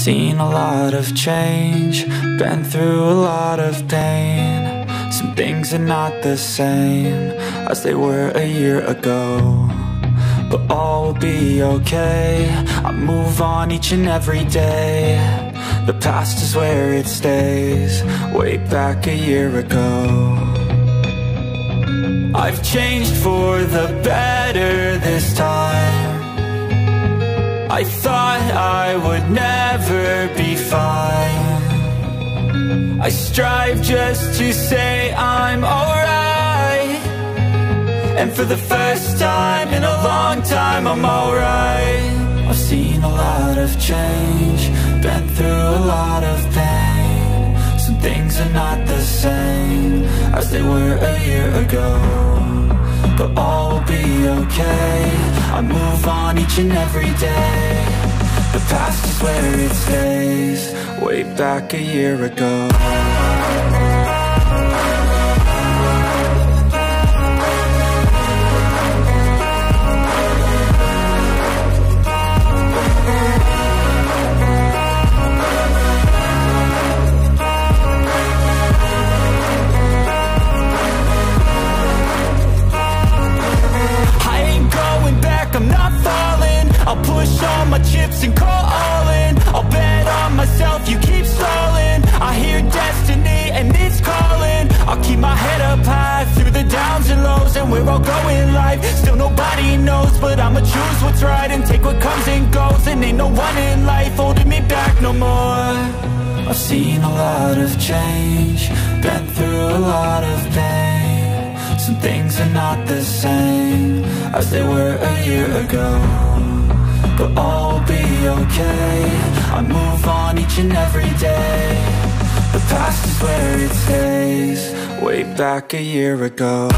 Seen a lot of change, been through a lot of pain. Some things are not the same as they were a year ago, but all will be okay. I move on each and every day. The past is where it stays, way back a year ago. I've changed for the better this time. I thought I would never be fine. I strive just to say I'm alright, and for the first time in a long time I'm alright. I've seen a lot of change, been through a lot of pain. Some things are not the same as they were a year ago, but all will be okay. I move on each and every day. The past is where it stays, way back a year ago. I'm not falling, I'll push all my chips and call all in. I'll bet on myself, you keep stalling. I hear destiny and it's calling. I'll keep my head up high through the downs and lows, and we're all going life. Still nobody knows, but I'ma choose what's right and take what comes and goes. And ain't no one in life holding me back no more. I've seen a lot of change, been through a lot of pain. Some things are not the same as they were a year ago, but all will be okay. I move on each and every day. The past is where it stays, way back a year ago.